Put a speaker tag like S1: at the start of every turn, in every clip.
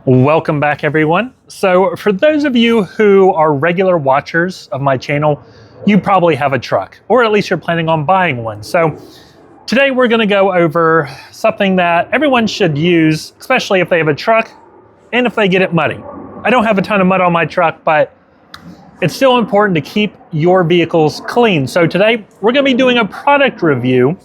S1: Welcome back, everyone. So for those of you who are regular watchers of my channel, you probably have a truck, or at least you're planning on buying one. So today we're going to go over something that everyone should use, especially if they have a truck and if they get it muddy. I don't have a ton of mud on my truck, but it's still important to keep your vehicles clean. So today we're going to be doing a product review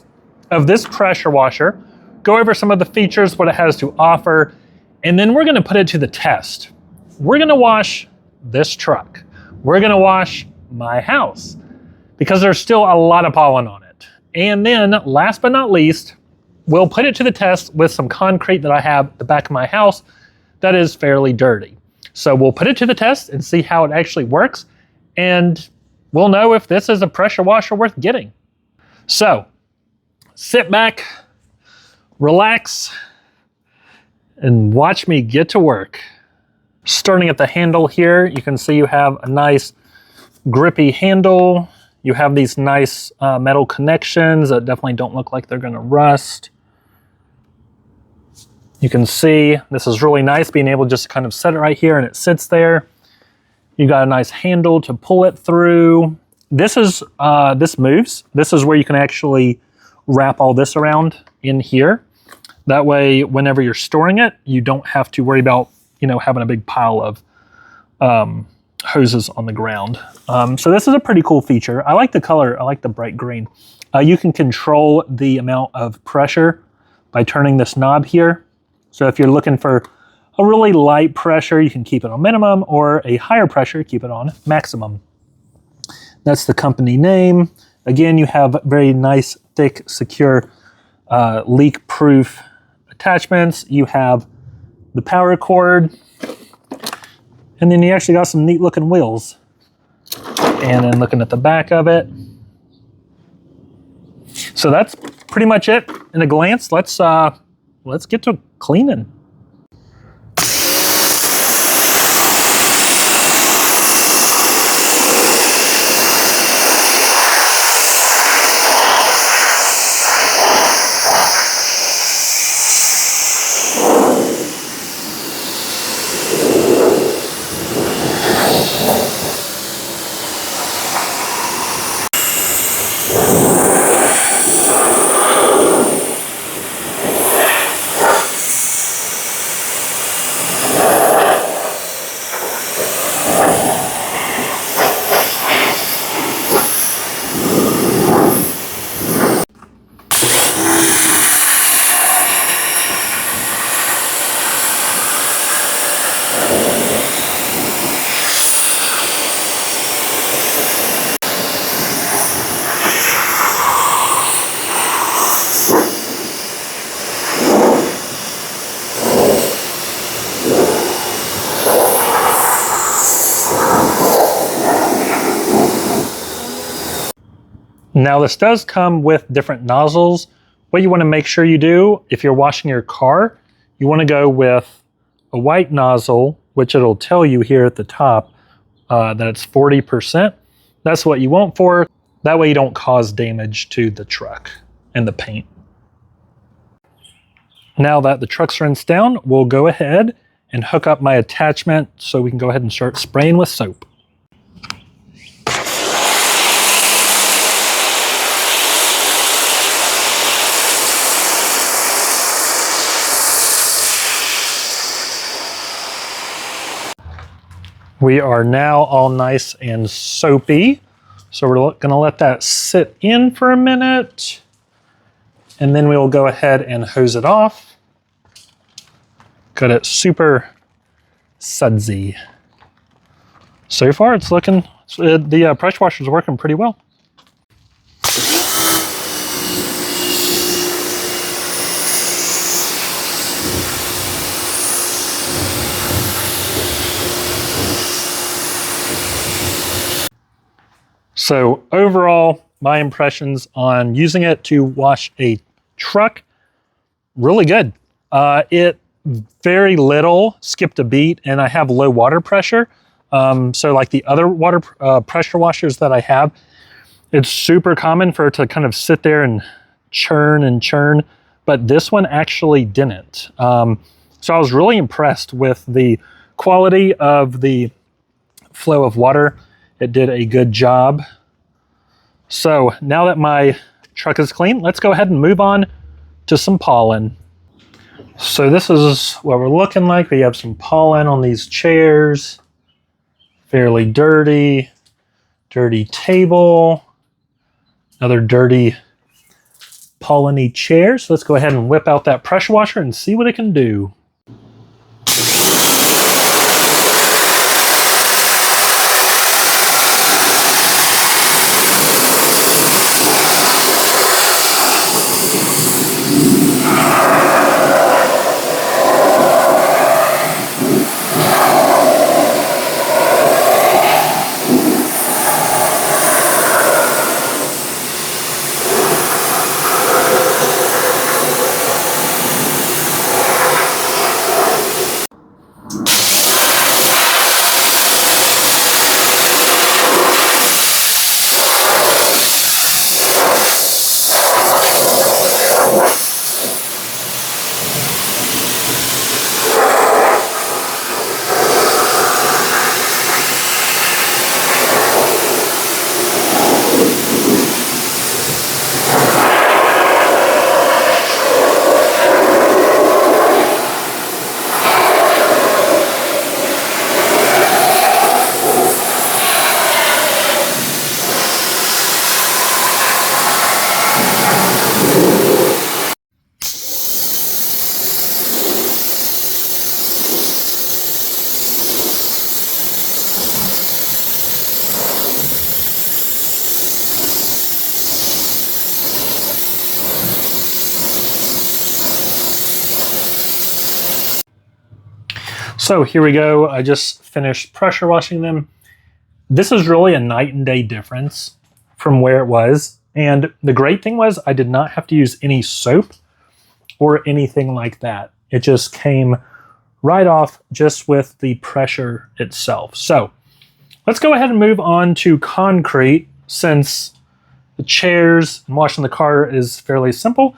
S1: of this pressure washer, go over some of the features, what it has to offer, and then we're gonna put it to the test. We're gonna wash this truck. We're gonna wash my house because there's still a lot of pollen on it. And then last but not least, we'll put it to the test with some concrete that I have at the back of my house that is fairly dirty. So we'll put it to the test and see how it actually works. And we'll know if this is a pressure washer worth getting. So sit back, relax, and watch me get to work. Starting at the handle here, you can see you have a nice grippy handle. You have these nice metal connections that definitely don't look like they're gonna rust. You can see this is really nice, being able to just kind of set it right here and it sits there. You got a nice handle to pull it through. This moves. This is where you can actually wrap all this around in here. That way, whenever you're storing it, you don't have to worry about, having a big pile of hoses on the ground. So this is a pretty cool feature. I like the color. I like the bright green. You can control the amount of pressure by turning this knob here. So if you're looking for a really light pressure, you can keep it on minimum, or a higher pressure, keep it on maximum. That's the company name. Again, you have very nice, thick, secure, leak-proof attachments. You have the power cord, and then you actually got some neat looking wheels. And then looking at the back of it. So that's pretty much it in a glance. Let's get to cleaning. Now this does come with different nozzles. What you want to make sure you do, if you're washing your car, you want to go with a white nozzle, which it'll tell you here at the top that it's 40%. That's what you want for. That way you don't cause damage to the truck and the paint. Now that the truck's rinsed down, we'll go ahead and hook up my attachment so we can go ahead and start spraying with soap. We are now all nice and soapy. So we're gonna let that sit in for a minute, and then we will go ahead and hose it off. Got it super sudsy. So far it's looking, the pressure washer is working pretty well. So overall, my impressions on using it to wash a truck, really good. It very little skipped a beat, and I have low water pressure. So like the other water pressure washers that I have, it's super common for it to kind of sit there and churn and churn, but this one actually didn't. So I was really impressed with the quality of the flow of water. It did a good job. So now that my truck is clean, let's go ahead and move on to some pollen. So this is what we're looking like. We have some pollen on these chairs. Fairly dirty. Dirty table. Another dirty pollen-y chair. So let's go ahead and whip out that pressure washer and see what it can do. So here we go. I just finished pressure washing them. This is really a night and day difference from where it was. And the great thing was I did not have to use any soap or anything like that. It just came right off just with the pressure itself. So let's go ahead and move on to concrete, since the chairs and washing the car is fairly simple.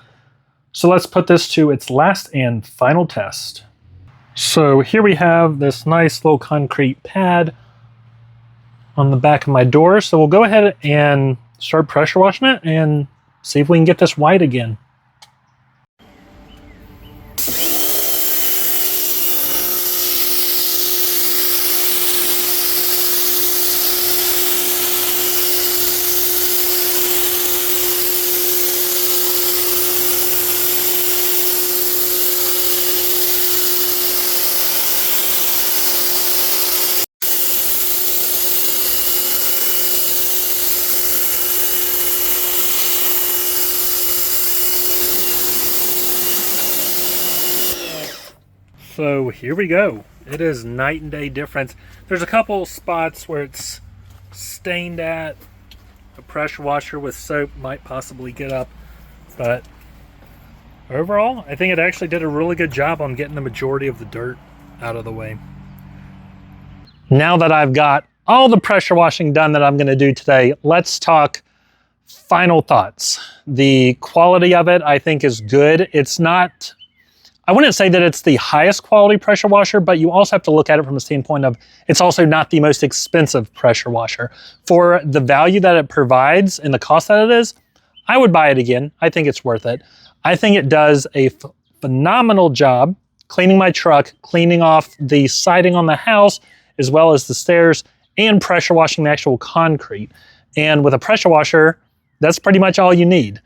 S1: So let's put this to its last and final test. So here we have this nice little concrete pad on the back of my door. So we'll go ahead and start pressure washing it and see if we can get this white again. So here we go. It is night and day difference. There's a couple spots where it's stained at. A pressure washer with soap might possibly get up, but overall, I think it actually did a really good job on getting the majority of the dirt out of the way. Now that I've got all the pressure washing done that I'm going to do today, let's talk final thoughts. The quality of it, I think, is good. It's not, I wouldn't say that it's the highest quality pressure washer, but you also have to look at it from a standpoint of it's also not the most expensive pressure washer. For the value that it provides and the cost that it is, I would buy it again. I think it's worth it. I think it does a phenomenal job cleaning my truck, cleaning off the siding on the house, as well as the stairs, and pressure washing the actual concrete. And with a pressure washer, that's pretty much all you need.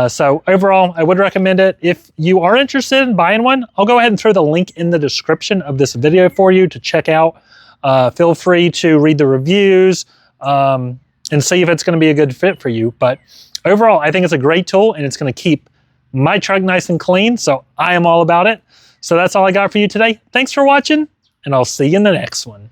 S1: So overall, I would recommend it. If you are interested in buying one, I'll go ahead and throw the link in the description of this video for you to check out. Feel free to read the reviews and see if it's going to be a good fit for you. But overall, I think it's a great tool and it's going to keep my truck nice and clean. So I am all about it. So that's all I got for you today. Thanks for watching, and I'll see you in the next one.